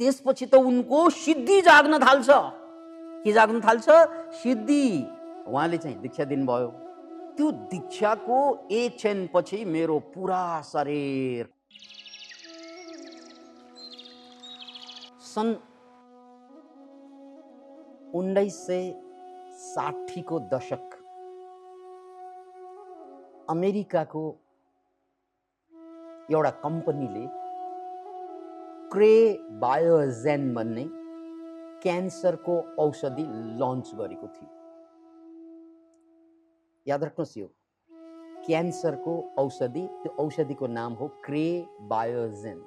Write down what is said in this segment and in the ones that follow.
त्यसपछि त उनको सिद्धि जाग्न थाल्छ। के जाग्न थाल्छ? सिद्धि। उहाँले चाहिँ दीक्षा दिनुभयो। त्यो दीक्षाको एक क्षणपछि मेरो पुरा शरीर सन् 1960 को दशक अमेरिकाको एउटा कम्पनीले क्रे बायोजेन भन्ने क्यान्सरको औषधि लन्च गरेको थियो। याद राख्नुहोस्, यो क्यान्सरको औषधि, त्यो औषधिको नाम हो क्रे बायोजेन।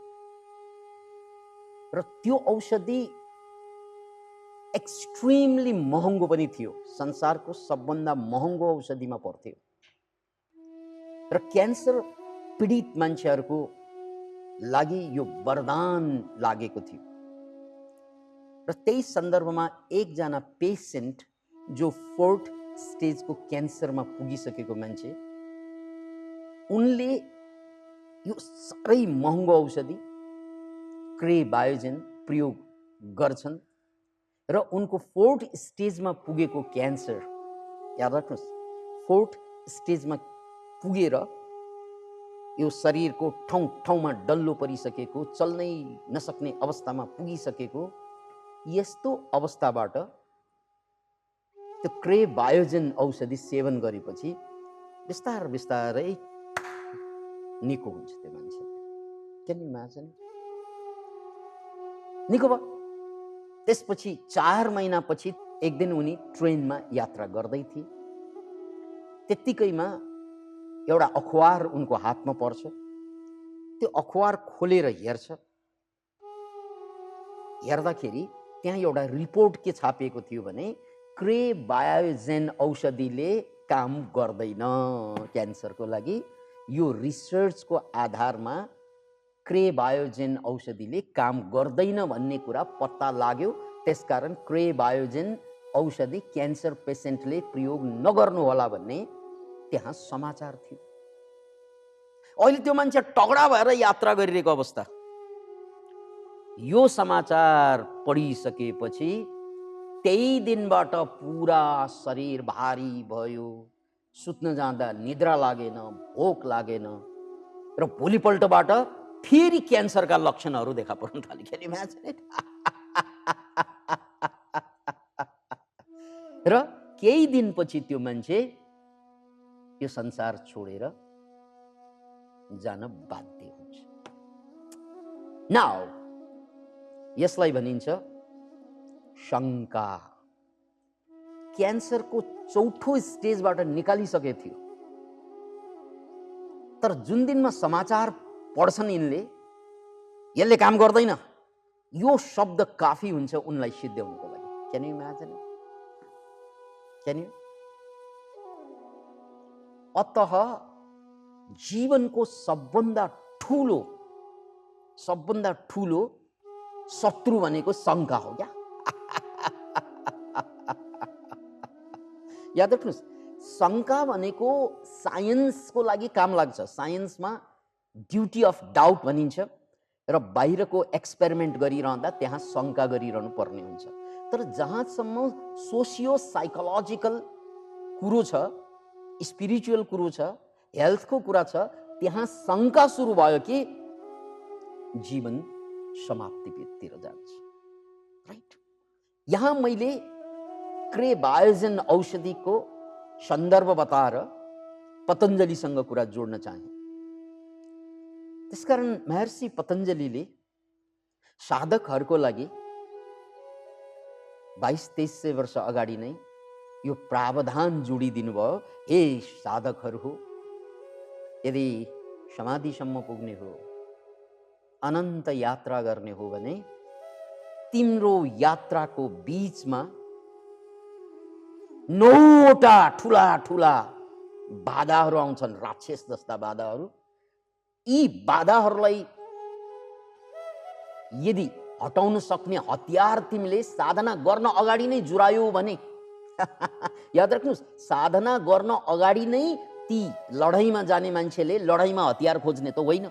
र त्यो औषधि एक्सट्रिमली महँगो पनि थियो, संसारको सबभन्दा महँगो औषधिमा पर्थ्यो। र क्यान्सर पीडित मान्छेहरूको लागि यो वरदान लागेको थियो। र त्यही सन्दर्भमा एकजना पेसेन्ट जो 4th स्टेजको क्यान्सरमा पुगिसकेको मान्छे, उनले यो साह्रै महँगो औषधि क्रे बायोजेन प्रयोग गर्छन् र उनको 4th स्टेजमा पुगेको क्यान्सर, याद राख्नुहोस्, 4th स्टेजमा पुगेर यो शरीरको ठाउँ ठाउँमा डल्लो परिसकेको, चल्नै नसक्ने अवस्थामा पुगिसकेको, यस्तो अवस्थाबाट त्यो क्रे बायोजेन औषधि सेवन गरेपछि बिस्तार बिस्तारै निको हुन्छ त्यो मान्छे। Can you imagine? निको भयो। त्यसपछि 4 महिनापछि एक दिन उनी ट्रेनमा यात्रा गर्दै थिए। त्यत्तिकैमा एउटा अखबार उनको हातमा पर्छ। त्यो अखबार खोलेर हेर्छ। हेर्दाखेरि त्यहाँ एउटा रिपोर्ट के छापिएको थियो भने क्रे बायोजेन औषधिले काम गर्दैन क्यान्सरको लागि। यो रिसर्चको आधारमा क्रे बायोजेन औषधिले काम गर्दैन भन्ने कुरा पत्ता लाग्यो। त्यसकारण क्रे बायोजेन औषधि क्यान्सर पेसेन्टले प्रयोग नगर्नु होला भन्ने त्यहाँ समाचार थियो। अहिले त्यो मान्छे तगडा भएर यात्रा गरिरहेको अवस्था। यो समाचार पढिसकेपछि त्यही दिनबाट पुरा शरीर भारी भयो, सुत्न जाँदा निद्रा लागेन, भोक लागेन र भोलिपल्टबाट फेरि क्यान्सरका लक्षणहरू देखा पर्न थाले। Can you imagine it? र केही दिनपछि त्यो मान्छे यो संसार छोडेर जान बाध्य हुन्छ। नाउ यसलाई भनिन्छ शङ्का। क्यान्सरको 4थो स्टेजबाट निकालिसके थियो, तर जुन दिनमा समाचार पढ्छन् यिनले, यसले काम गर्दैन, यो शब्द काफी हुन्छ उनलाई सिद्ध्याउनको लागि। Can you imagine? Can you? अतः जीवनको सबभन्दा ठुलो शत्रु भनेको शङ्का हो क्या। याद राख्नुहोस्, शङ्का भनेको साइन्सको लागि काम लाग्छ। साइन्समा ड्युटी अफ डाउट भनिन्छ र बाहिरको एक्सपेरिमेन्ट गरिरहँदा त्यहाँ शङ्का गरिरहनु पर्ने हुन्छ। तर जहाँसम्म सोसियो साइकोलोजिकल कुरो छ, स्पिरिचुअल कुरो छ, हेल्थको कुरा छ, त्यहाँ शङ्का सुरु भयो कि जीवन समाप्तितिर जान्छ। राइट? यहाँ मैले क्रे बायोजेन औषधिको सन्दर्भ बताएर पतञ्जलिसँग कुरा जोड्न चाहे। त्यसकारण महर्षि पतञ्जलिले साधकहरूको लागि 2200-2300 वर्ष अगाडि नै यो प्रावधान जोडिदिनु भयो। हे साधकहरू, यदि समाधिसम्म पुग्ने हो, अनन्त यात्रा गर्ने हो भने तिम्रो यात्राको बीचमा 9वटा ठुला ठुला बाधाहरू आउँछन्, राक्षस जस्ता बाधाहरू। यी बाधाहरूलाई यदि हटाउन सक्ने हतियार तिमीले साधना गर्न अगाडि नै जुरायो भने याद राख्नुहोस्, साधना गर्न अगाडि नै ती लडाईँमा जाने मान्छेले लडाईँमा हतियार खोज्ने त होइन।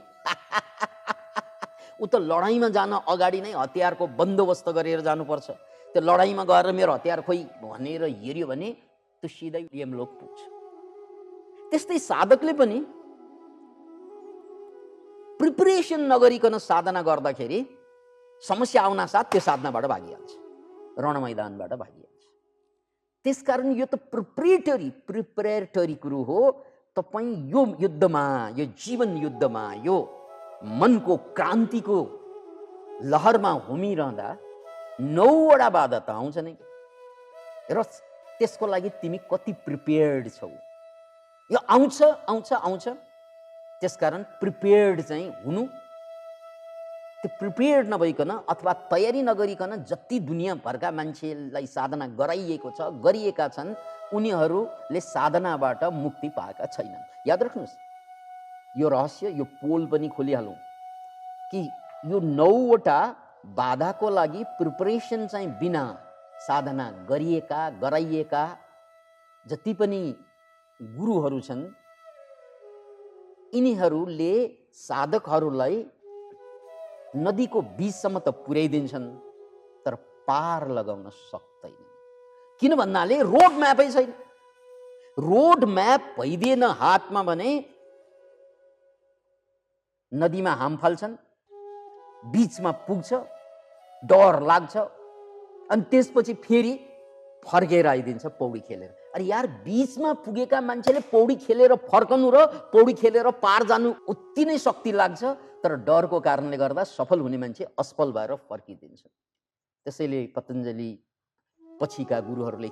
ऊ त लडाइँमा जान अगाडि नै हतियारको बन्दोबस्त गरेर जानुपर्छ। त्यो लडाइँमा गएर मेरो हतियार खोइ भनेर हेऱ्यो भने त्यो सिधै यमलोक पुग्छ। त्यस्तै साधकले पनि प्रिपरेसन नगरिकन साधना गर्दाखेरि समस्या आउन साथ त्यो साधनाबाट भागिहाल्छ, रण मैदानबाट भागिहाल्छ। त्यसकारण यो त प्रिपरेटरी कुरो हो। तपाईँ यो युद्धमा, यो जीवन युद्धमा, यो मनको क्रान्तिको लहरमा होमिरहँदा 9वटा बाधा त आउँछ नै, र त्यसको लागि तिमी कति प्रिपेयर्ड छौ, यो आउँछ आउँछ आउँछ। त्यसकारण प्रिपेयर्ड चाहिँ हुनु। त्यो प्रिपेयर्ड नभइकन अथवा तयारी नगरिकन जति दुनियाँभरका मान्छेलाई साधना गराइएको छ, गरिएका छन्, उनीहरूले साधनाबाट मुक्ति पाएका छैनन्। याद राख्नुहोस्, यो रहस्य, यो पोल पनि खोलिहालौँ कि यो 9वटा बाधाको लागि प्रिपरेसन चाहिँ बिना साधना गराइएका जति पनि गुरुहरू छन्, यिनीहरूले साधकहरूलाई नदीको बीचसम्म त पुर्याइदिन्छन्, तर पार लगाउन सक्दैनन्। किन भन्नाले रोड म्यापै छैन। रोड म्याप भइदिएन हातमा भने नदीमा हाम फाल्छन्, बीचमा पुग्छ, डर लाग्छ, अनि त्यसपछि फेरि फर्केर आइदिन्छ पौडी खेलेर। अरे यार, बीचमा पुगेका मान्छेले पौडी खेलेर फर्कनु र पौडी खेलेर पार जानु उति नै शक्ति लाग्छ, तर डरको कारणले गर्दा सफल हुने मान्छे असफल भएर फर्किदिन्छ। त्यसैले पतञ्जलि पछिका गुरुहरूले,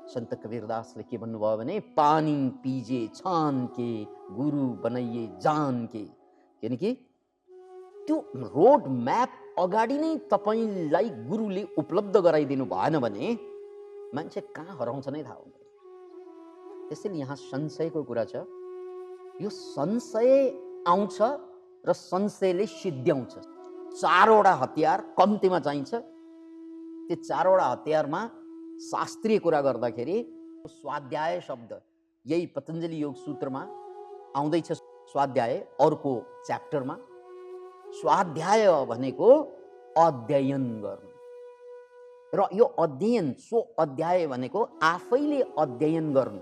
सन्त कबीरदासले के भन्नुभयो भने, पानी पिजे छान के गुरु बनाइए जान के। किनकि त्यो रोड म्याप अगाडि नै तपाईँलाई गुरुले उपलब्ध गराइदिनु भएन भने मान्छे कहाँ हराउँछ नै थाहा हुँदैन। त्यसैले यहाँ संशयको कुरा छ। यो संशय आउँछ र संशयले सिद्ध्याउँछ। 4वटा हतियार कम्तीमा चाहिन्छ। त्यो 4वटा हतियारमा शास्त्रीय कुरा गर्दाखेरि स्वाध्याय शब्द यही पतञ्जलि योग सूत्रमा आउँदैछ। स्वाध्याय अर्को च्याप्टरमा। स्वाध्याय भनेको अध्ययन गर्नु, र यो अध्ययन, सो अध्याय भनेको आफैले अध्ययन गर्नु।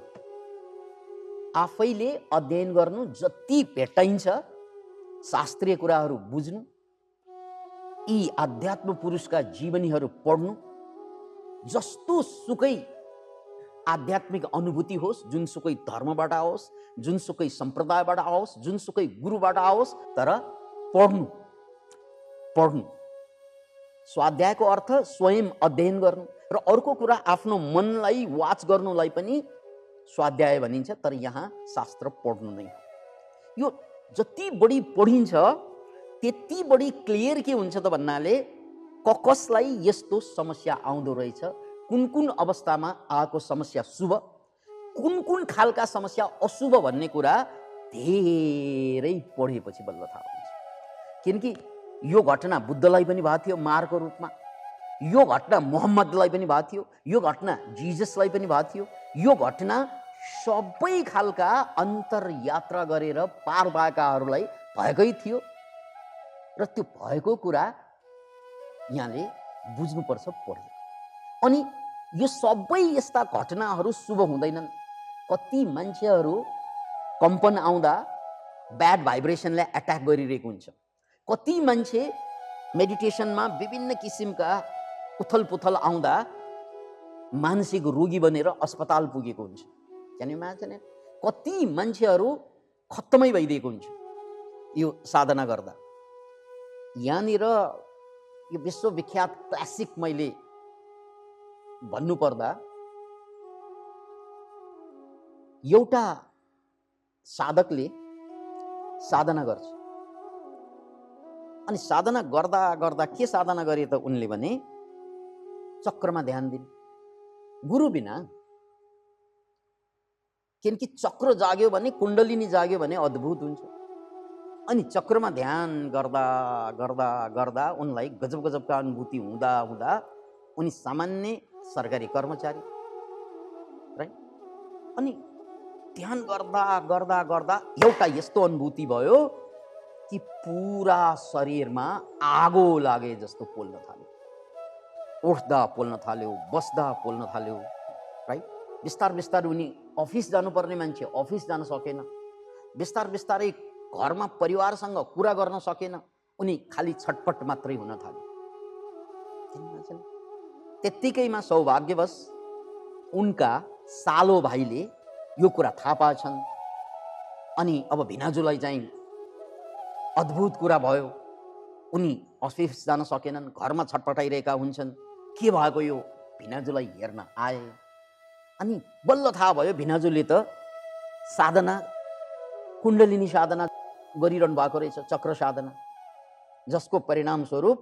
आफैले अध्ययन गर्नु, जति भेटाइन्छ शास्त्रीय कुराहरू बुझ्नु, यी आध्यात्म पुरुषका जीवनीहरू पढ्नु, जस्तो सुकै आध्यात्मिक अनुभूति होस्, जुनसुकै धर्मबाट आओस्, जुनसुकै सम्प्रदायबाट आओस्, जुनसुकै गुरुबाट आओस्, तर पढ्नु। स्वाध्यायको अर्थ स्वयं अध्ययन गर्नु, र अर्को कुरा आफ्नो मनलाई वाच गर्नुलाई पनि स्वाध्याय भनिन्छ, तर यहाँ शास्त्र पढ्नु नै हो। यो जति बढी पढिन्छ त्यति बढी क्लियर के हुन्छ त भन्नाले कसलाई यस्तो समस्या आउँदो रहेछ, कुन कुन अवस्थामा आएको समस्या शुभ, कुन कुन खालका समस्या अशुभ भन्ने कुरा धेरै पढेपछि बल्ल थाहा हुन्छ। किनकि यो घटना बुद्धलाई पनि भएको थियो मारको रूपमा, यो घटना मोहम्मदलाई पनि भएको थियो, यो घटना जिजसलाई पनि भएको थियो। यो घटना सबै खालका अन्तरयात्रा गरेर पार पाएकाहरूलाई भएकै थियो, र त्यो भएको कुरा यहाँले बुझ्नुपर्छ पढेर। अनि यो सबै यस्ता घटनाहरू शुभ हुँदैनन्। कति मान्छेहरू कम्पन आउँदा ब्याड भाइब्रेसनले एट्याक गरिरहेको हुन्छ। कति मान्छे मेडिटेसनमा विभिन्न किसिमका उथलपुथल आउँदा मानसिक रोगी बनेर अस्पताल पुगेको हुन्छ। जाने मान्छे कति मान्छेहरू खत्तमै भइदिएको हुन्छ यो साधना गर्दा। यहाँनिर यो विश्वविख्यात क्लासिक मैले भन्नुपर्दा, एउटा साधकले साधना गर्छ, अनि साधना गर्दा गर्दा के साधना गरे त उनले भने चक्रमा ध्यान दिने, गुरु बिना। किनकि चक्र जाग्यो भने, कुण्डलिनी जाग्यो भने अद्भुत हुन्छ। अनि चक्रमा ध्यान गर्दा गर्दा गर्दा उनलाई गजब गजबका अनुभूति हुँदा हुँदा उनी सामान्य सरकारी कर्मचारी, राइट। अनि ध्यान गर्दा गर्दा गर्दा एउटा यस्तो अनुभूति भयो कि पुरा शरीरमा आगो लागे जस्तो पोल्न थाल्यो। उठ्दा पोल्न थाल्यो, बस्दा पोल्न थाल्यो, राइट। बिस्तार बिस्तारै उनी अफिस जानुपर्ने मान्छे अफिस जान सकेन, बिस्तार बिस्तारै घरमा परिवारसँग कुरा गर्न सकेन, उनी खाली छटपट मात्रै हुन थाल्यो। त्यत्तिकैमा सौभाग्यवश उनका सालो भाइले यो कुरा थाहा पाएछन्। अनि अब भिनाजुलाई चाहिँ अद्भुत कुरा भयो, उनी अफिस जान सकेनन्, घरमा छटपटाइरहेका हुन्छन्, के भएको यो भिनाजुलाई हेर्न आए। अनि बल्ल थाहा भयो भिनाजुले त साधना, कुण्डलिनी साधना गरिरहनु भएको रहेछ, चक्र साधना, जसको परिणाम स्वरूप,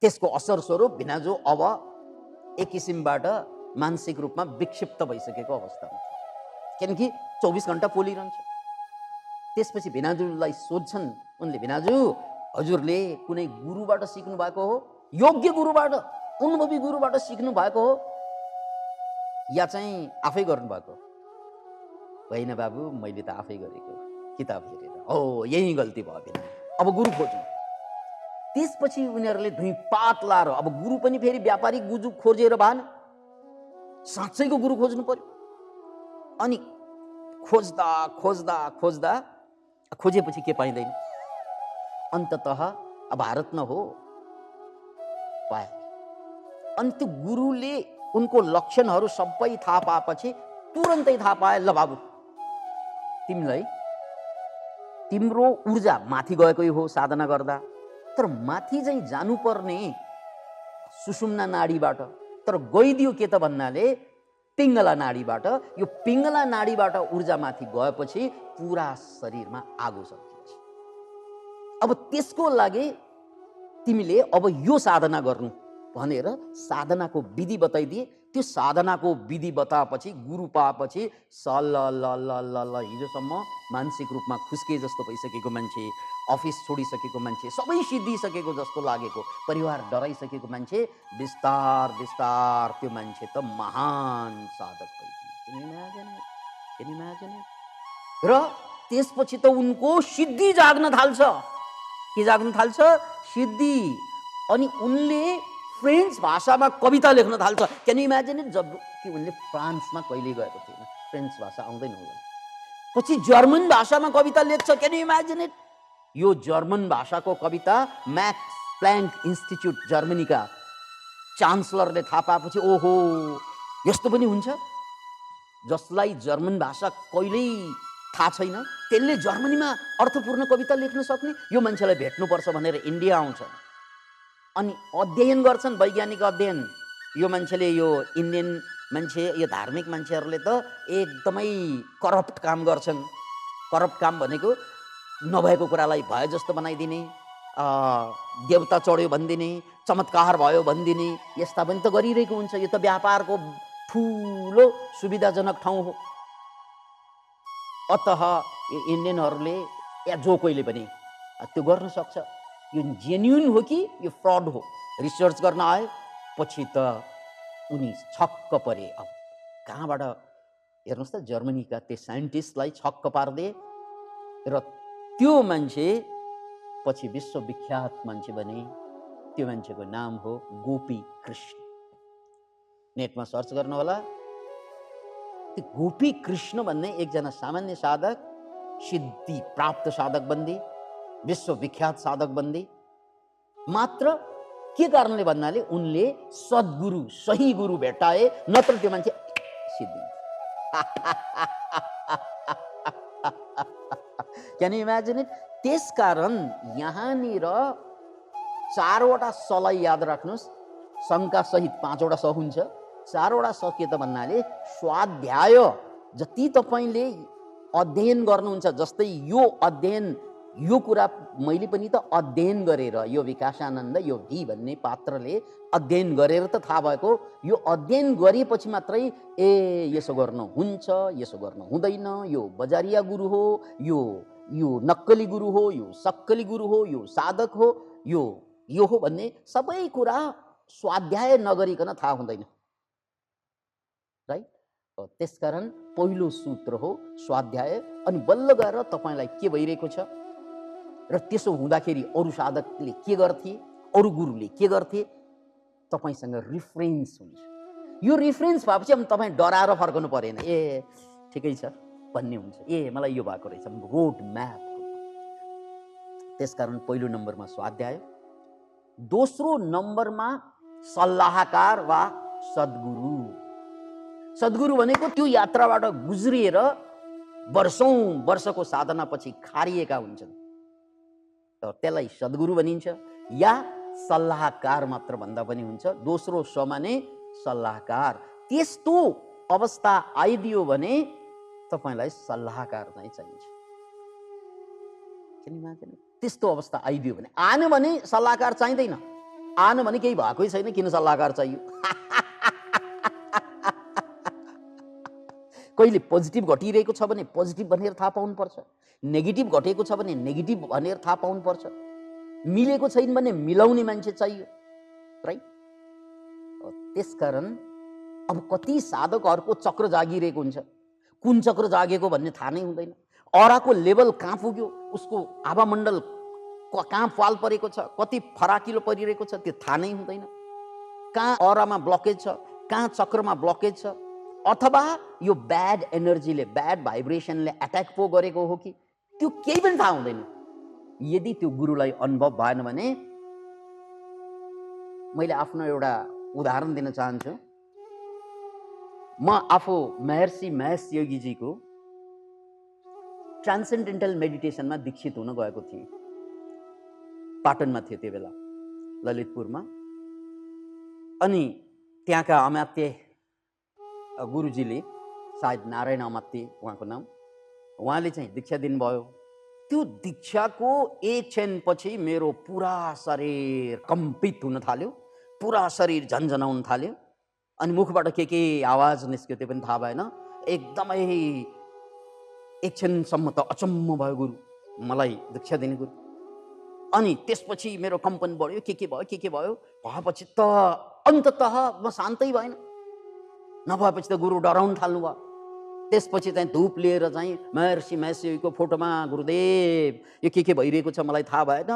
त्यसको असर स्वरूप भिनाजु अब एक किसिमबाट मानसिक रूपमा विक्षिप्त भइसकेको अवस्थामा छ, किनकि 24 घण्टा पोलिरहन्छ। त्यसपछि भिनाजुलाई सोध्छन् उनले, भिनाजु हजुरले कुनै गुरुबाट सिक्नु भएको हो, योग्य गुरुबाट, अनुभवी गुरुबाट सिक्नु भएको हो, या चाहिँ आफै गर्नुभएको? होइन बाबु, मैले त आफै गरेको, किताब हेरेर। हो, यही गल्ती भयो भिना, अब गुरु खोज्नु। त्यसपछि उनीहरूले धुइँपात लाएर अब गुरु पनि फेरि व्यापारिक गुरु खोजेर भएन, साँच्चैको गुरु खोज्नु पर्यो। अनि खोज्दा खोज्दा खोज्दा खोजेपछि के पाइँदैन, अन्ततः अब भारत न हो पाए। अनि त्यो गुरुले उनको लक्षणहरू सबै थाहा पाएपछि तुरन्तै थाहा पाए, ल बाबु तिमीलाई, तिम्रो ऊर्जा माथि गएकै हो साधना गर्दा, तर माथि चाहिँ जानुपर्ने सुषुम्ना नाडीबाट, तर गइदियो के त भन्नाले पिङ्गला नाडीबाट। यो पिङ्गला नाडीबाट ऊर्जा माथि गएपछि पुरा शरीरमा आगो सकिन्छ। अब त्यसको लागि तिमीले अब यो साधना गर्नु भनेर साधनाको विधि बताइदिए। त्यो साधनाको विधि बताएपछि, गुरु पाएपछि सल्ल हिजोसम्म मानसिक रूपमा खुस्के जस्तो भइसकेको मान्छे, अफिस छोडिसकेको मान्छे, सबै सिद्धिसकेको जस्तो लागेको, परिवार डराइसकेको मान्छे, बिस्तार बिस्तार त्यो मान्छे त महान साधक भइदियो। र त्यसपछि त उनको सिद्धि जाग्न थाल्छ। के जाग्न थाल्छ? सिद्धि। अनि उनले फ्रेन्च भाषामा कविता लेख्न थाल्छ। Can you imagine it? जब कि उनले फ्रान्समा कहिले गएको थिएन, फ्रेन्च भाषा आउँदैन होला। पछि जर्मन भाषामा कविता लेख्छ। Can you imagine it? यो जर्मन भाषाको कविता म्याक्स प्लाङ्क इन्स्टिच्युट जर्मनीका चान्सलरले थाहा पाएपछि, ओहो यस्तो पनि हुन्छ, जसलाई जर्मन भाषा कहिल्यै थाहा छैन त्यसले जर्मनीमा अर्थपूर्ण कविता लेख्न सक्ने, यो मान्छेलाई भेट्नुपर्छ भनेर इन्डिया आउँछ। अनि अध्ययन गर्छन्, वैज्ञानिक अध्ययन। यो मान्छेले, यो इन्डियन मान्छे, यो धार्मिक मान्छेहरूले त एकदमै करप्ट काम गर्छन्। करप्ट काम भनेको नभएको कुरालाई भए जस्तो बनाइदिने, देवता चढ्यो भनिदिने, चमत्कार भयो भनिदिने, यस्ता पनि त गरिरहेको हुन्छ। यो त व्यापारको ठुलो सुविधाजनक ठाउँ हो। अतः यो इन्डियनहरूले या जो कोहीले पनि त्यो गर्न सक्छ। यो जेन्युन हो कि यो फ्रड हो, रिसर्च गर्न आए पछि त उनी छक्क परे। अब कहाँबाट हेर्नुहोस् त, जर्मनीका त्यो साइन्टिस्टलाई छक्क पार्दे, र त्यो मान्छे पछि विश्वविख्यात मान्छे बने। त्यो मान्छेको नाम हो गोपी कृष्ण। नेटमा सर्च गर्नु होला। त्यो गोपी कृष्ण भन्ने एकजना सामान्य साधक सिद्धि प्राप्त साधक बन्दे, विश्वविख्यात साधक बन्दे। मात्र के कारणले भन्नाले उनले सद्गुरु, सही गुरु भेटाए, नत्र त्यो मान्छे सिद्धि। Can you imagine it? त्यसकारण यहाँनिर 4वटा सलाई याद राख्नुहोस्, शङ्का सहित 5वटा स हुन्छ। 4वटा स के त भन्नाले स्वाध्याय जति तपाईँले अध्ययन गर्नुहुन्छ, जस्तै यो अध्ययन, यो कुरा मैले पनि त अध्ययन गरेर, यो विकासानन्द, यो भी भन्ने पात्रले अध्ययन गरेर त थाहा भएको। यो अध्ययन गरेपछि मात्रै यसो गर्न हुन्छ, यसो गर्न हुँदैन, यो बजारिया गुरु हो, यो नक्कली गुरु हो, यो सक्कली गुरु हो, यो साधक हो, यो हो भन्ने सबै कुरा स्वाध्याय नगरिकन थाहा हुँदैन, राइट? त्यसकारण पहिलो सूत्र हो स्वाध्याय। अनि बल्ल गएर तपाईँलाई के भइरहेको छ, र त्यसो हुँदाखेरि अरू साधकले के गर्थे, अरू गुरुले के गर्थे, तपाईँसँग रिफरेन्स हुन्छ। यो रिफरेन्स भएपछि अब तपाईँ डराएर फर्कनु परेन, ए ठिकै छ भन्ने हुन्छ, ए मलाई यो भएको रहेछ, रोड म्याप। त्यसकारण पहिलो नम्बरमा स्वाध्याय, दोस्रो नम्बरमा सल्लाहकार वा सद्गुरु। सद्गुरु भनेको त्यो यात्राबाट गुज्रिएर वर्षौं वर्षको साधनापछि खारिएका हुन्छन्, त्यसलाई सद्गुरु भनिन्छ, या सल्लाहकार मात्र भन्दा पनि हुन्छ। दोस्रो स माने सल्लाहकार। त्यस्तो अवस्था आइदियो भने तपाईलाई सल्लाहकार चाहिँ चाहिन्छ। त्यस्तो अवस्था आइदियो भने, आएन भने सल्लाहकार चाहिँदैन। आएन भने केही भएकै छैन, किन सल्लाहकार चाहियो? कहिले पोजिटिभ घटिरहेको छ भने पोजिटिभ भनेर थाहा पाउनुपर्छ, नेगेटिभ घटेको छ भने नेगेटिभ भनेर थाहा पाउनुपर्छ, मिलेको छैन भने मिलाउने मान्छे चाहियो, राइट? त्यसकारण अब कति साधकहरूको चक्र जागिरहेको हुन्छ, कुन चक्र जागेको भन्ने थाहा नै हुँदैन। औराको लेभल कहाँ पुग्यो, उसको हावामण्डल कहाँ फाल परेको छ, कति फराकिलो परिरहेको छ, त्यो थाहा नै हुँदैन। कहाँ औरामा ब्लकेज छ, कहाँ चक्रमा ब्लकेज छ, अथवा यो ब्याड एनर्जीले, ब्याड भाइब्रेसनले एट्याक पो गरेको हो कि, त्यो केही पनि थाहा हुँदैन यदि त्यो गुरुलाई अनुभव भएन भने। मैले आफ्नो एउटा उदाहरण दिन चाहन्छु। म आफू महर्षि महेश योगीजीको ट्रान्सेन्डेन्टल मेडिटेसनमा दीक्षित हुन गएको थिएँ। पाटनमा थियो त्यो बेला, ललितपुरमा। अनि त्यहाँका अमात्य गुरुजीले, सायद नारायण अमात्य उहाँको नाम, उहाँले चाहिँ दीक्षा दिनुभयो। त्यो दीक्षाको एक क्षणपछि मेरो पुरा शरीर कम्पित हुन थाल्यो, पुरा शरीर झन्झनाउन थाल्यो। अनि मुखबाट के आवाज निस्क्यो त्यो पनि थाहा भएन। एकदमै एक क्षणसम्म त अचम्म भयो गुरु, मलाई दीक्षा दिने गुरु। अनि त्यसपछि मेरो कम्पन बढ्यो, के भयो, भएपछि त अन्ततः म शान्तै भएन। नभएपछि त गुरु डराउन थाल्नु भयो। त्यसपछि चाहिँ धूप लिएर चाहिँ महर्षि महेशजीको फोटोमा, गुरुदेव यो के भइरहेको छ मलाई थाहा भएन,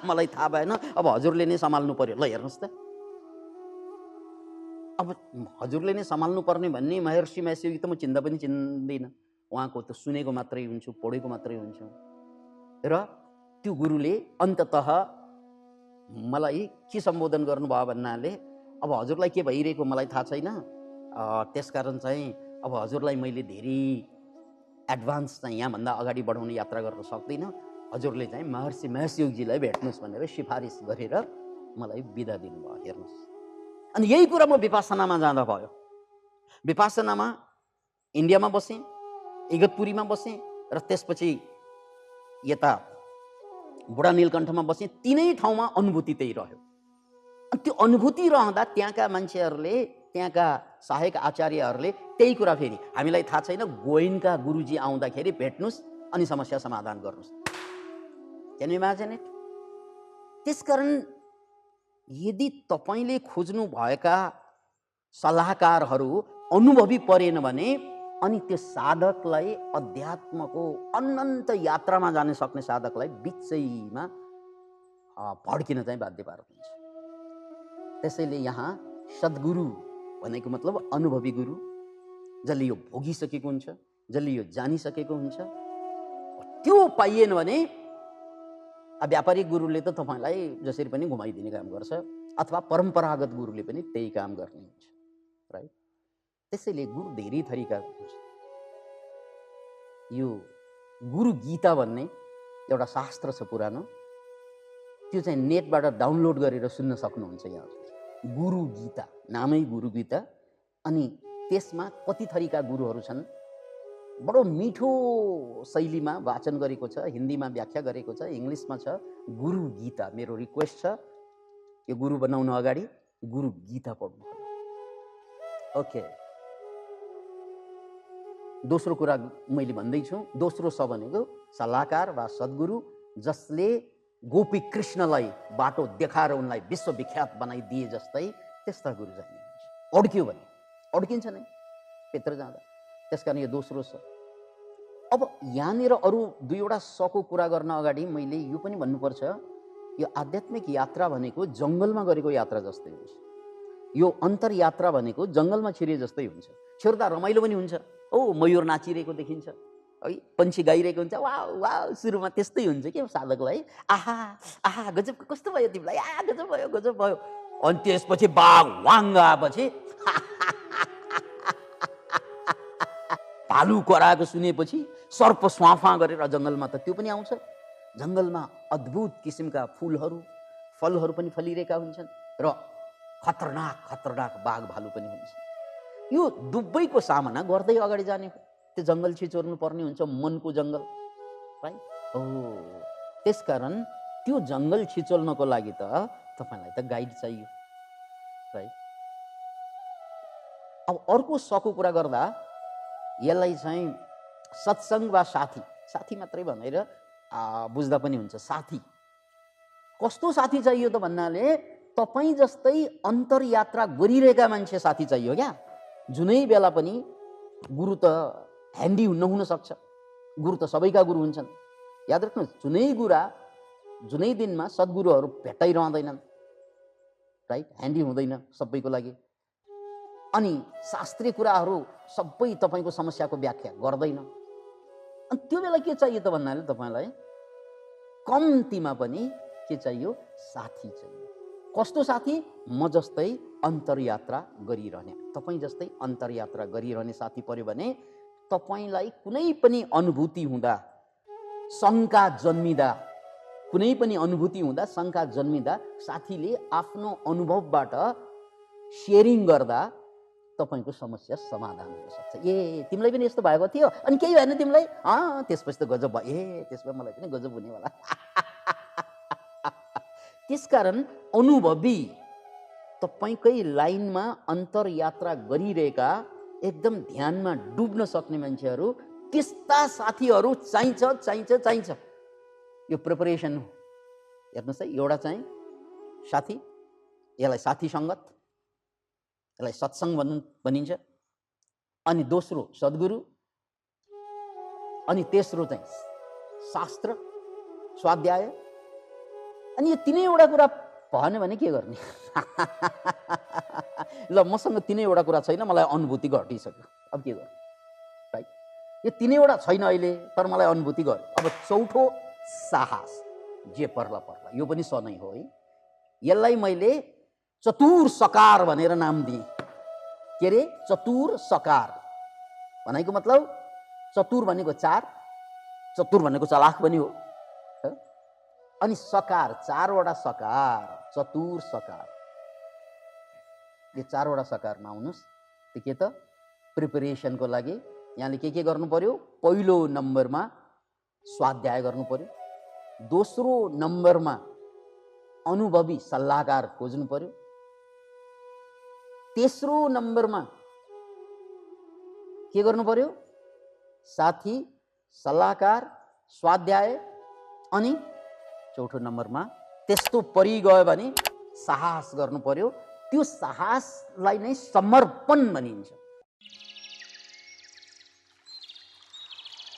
मलाई थाहा भएन, अब हजुरले नै सम्हाल्नु पर्यो। ल हेर्नुहोस् त, अब हजुरले नै सम्हाल्नु पर्ने भन्ने महर्षि महेशजी त म चिन्दा पनि चिन्दिनँ, उहाँको त सुनेको मात्रै हुन्छु, पढेको मात्रै हुन्छु। र त्यो गुरुले अन्ततः मलाई के सम्बोधन गर्नुभयो भन्नाले, अब हजुरलाई के भइरहेको मलाई थाहा छैन, त्यसकारण चाहिँ अब हजुरलाई मैले धेरै एडभान्स चाहिँ यहाँभन्दा अगाडि बढाउने यात्रा गर्न सक्दिनँ, हजुरले चाहिँ महर्षि महेश योगीजीलाई भेट्नुहोस् भनेर सिफारिस गरेर मलाई बिदा दिनुभयो। हेर्नुहोस्, अनि यही कुरा म विपासनामा जाँदा भयो। विपासनामा इन्डियामा बसेँ, इगतपुरीमा बसेँ, र त्यसपछि यता बुढा नीलकण्ठमा बसेँ। तीनै ठाउँमा अनुभूति त्यही रह्यो। अनि त्यो अनुभूति रहँदा त्यहाँका मान्छेहरूले, त्यहाँका सहायक आचार्यहरूले त्यही कुरा फेरि हामीलाई थाहा छैन, गोइनका गुरुजी आउँदाखेरि भेट्नुहोस् अनि समस्या समाधान गर्नुहोस्। Can you imagine it? त्यसकारण यदि तपाईँले खोज्नु भएका सल्लाहकारहरू अनुभवी परेन भने, अनि त्यो साधकलाई, अध्यात्मको अनन्त यात्रामा जान सक्ने साधकलाई बिचैमा भड्किन चाहिँ बाध्य पार्नुहुन्छ। त्यसैले यहाँ सद्गुरु भनेको मतलब अनुभवी गुरु, जसले यो भोगिसकेको हुन्छ, जसले यो जानिसकेको हुन्छ। त्यो पाइएन भने व्यापारिक गुरुले त तपाईँलाई जसरी पनि घुमाइदिने काम गर्छ, अथवा परम्परागत गुरुले पनि त्यही काम गर्ने हुन्छ, राइट? त्यसैले गुरु धेरै थरीका हुन्छ। यो गुरु गीता भन्ने एउटा शास्त्र छ पुरानो, त्यो चाहिँ नेटबाट डाउनलोड गरेर सुन्न सक्नुहुन्छ यहाँहरूले। गुरु गीता, नामै गुरु गीता। अनि त्यसमा कति थरीका गुरुहरू छन्, बडो मिठो शैलीमा वाचन गरेको छ, हिन्दीमा व्याख्या गरेको छ, इङ्ग्लिसमा छ। गुरु गीता, मेरो रिक्वेस्ट छ, यो गुरु बनाउनु अगाडि गुरु गीता पढ्नु। ओके, दोस्रो कुरा मैले भन्दैछु, दोस्रो स भनेको सल्लाहकार वा सद्गुरु, जसले गोपी कृष्णलाई बाटो देखाएर उनलाई विश्वविख्यात बनाइदिए जस्तै त्यस्ता गुरु चाहिन्छ। अड्कियो भने अड्किन्छ नै भित्र जाँदा। त्यसकारण यो दोस्रो स। अब यहाँनिर अरू दुईवटा सको कुरा गर्न अगाडि मैले यो पनि भन्नुपर्छ, यो आध्यात्मिक यात्रा भनेको जङ्गलमा गरेको यात्रा जस्तै हुन्छ। यो अन्तरयात्रा भनेको जङ्गलमा छिरे जस्तै हुन्छ। छिर्दा रमाइलो पनि हुन्छ, ओ मयूर नाचिरहेको देखिन्छ है, पन्छी गाइरहेको हुन्छ, वा वा, सुरुमा त्यस्तै हुन्छ के साधकलाई, आहा आहा गजब कस्तो भयो तिमीलाई, आ गजब भयो गजब भयो। अनि त्यसपछि बाघ वाङ्ग आएपछि भालु कराएको सुनेपछि सर्प स्वाफा गरेर जङ्गलमा त त्यो पनि आउँछ। जङ्गलमा अद्भुत किसिमका फुलहरू फलहरू पनि फलिरहेका हुन्छन् र खतरनाक खतरनाक बाघ भालु पनि हुन्छ। यो दुवैको सामना गर्दै अगाडि जाने हो। त्यो जङ्गल छिचोर्नु पर्ने हुन्छ, मनको जङ्गल राइट हो। त्यसकारण त्यो जङ्गल छिचोल्नको लागि त तपाईँलाई त गाइड चाहियो राइट। अब अर्को सको कुरा गर्दा यसलाई चाहिँ सत्सङ्ग वा साथी, साथी मात्रै भनेर बुझ्दा पनि हुन्छ। साथी कस्तो साथी चाहियो त भन्नाले तपाईँ जस्तै अन्तरयात्रा गरिरहेका मान्छे साथी चाहियो क्या। जुनै बेला पनि गुरु त ह्यान्डी नहुन सक्छ, गुरु त सबैका गुरु हुन्छन्। याद राख्नुहोस्, जुनै दिनमा सद्गुरुहरू भेटाइरहँदैनन् राइट, ह्यान्डी हुँदैन सबैको लागि। अनि शास्त्रीय कुराहरू सबै तपाईँको समस्याको व्याख्या गर्दैन। अनि त्यो बेला के चाहियो त भन्नाले तपाईँलाई कम्तीमा पनि के चाहियो, साथी चाहियो। कस्तो साथी? म जस्तै अन्तरयात्रा गरिरहने, तपाईँ जस्तै अन्तरयात्रा गरिरहने साथी पर्यो भने तपाईँलाई कुनै पनि अनुभूति हुँदा शङ्का जन्मिँदा, कुनै पनि अनुभूति हुँदा शङ्का जन्मिँदा साथीले आफ्नो अनुभवबाट सेयरिङ गर्दा तपाईँको समस्या समाधान हुन सक्छ। ए तिमीलाई पनि यस्तो भएको थियो, अनि केही भएन तिमीलाई? त्यसपछि त गजब भयो, ए त्यसपछि मलाई पनि गजब हुनेवाला। त्यसकारण अनुभवी तपाईँकै लाइनमा अन्तरयात्रा गरिरहेका एकदम ध्यानमा डुब्न सक्ने मान्छेहरू, त्यस्ता साथीहरू चाहिन्छ चाहिन्छ चाहिन्छ। यो प्रिपरेसन हो। हेर्नुहोस् है, एउटा चाहिँ साथी, यसलाई साथी सङ्गत, यसलाई सत्सङ्ग भनिन्छ। अनि दोस्रो सद्गुरु, अनि तेस्रो चाहिँ शास्त्र स्वाध्याय। अनि यो तिनैवटा कुरा भएन भने के गर्ने? ल मसँग तिनैवटा कुरा छैन, मलाई अनुभूति घटिसक्यो, अब के गर्नु राइट। यो तिनैवटा छैन अहिले, तर मलाई अनुभूति गर्यो। अब चौथो साहस, जे पर्ला पर्ला, यो पनि स नै हो है। यसलाई मैले चतुर सकार भनेर नाम दिएँ। के अरे? चतुर सकार भनेको मतलब चतुर भनेको चार, चतुर भनेको चलाख पनि हो, अनि सकार चारवटा सकार, चतुर सकार। यो चारवटा सकारमा आउनुहोस्। त्यो के त? प्रिपरेसनको लागि यहाँले के गर्नु पर्यो? पहिलो नम्बरमा स्वाध्याय गर्नु पर्यो, दोस्रो नम्बरमा अनुभवी सल्लाहकार खोज्नु पर्यो, तेस्रो नम्बरमा के गर्नु पर्यो? साथी, सल्लाहकार, स्वाध्याय, अनि चौथो नम्बरमा त्यस्तो परिगयो भने साहस गर्नु पर्यो। त्यो साहसलाई नै समर्पण भनिन्छ।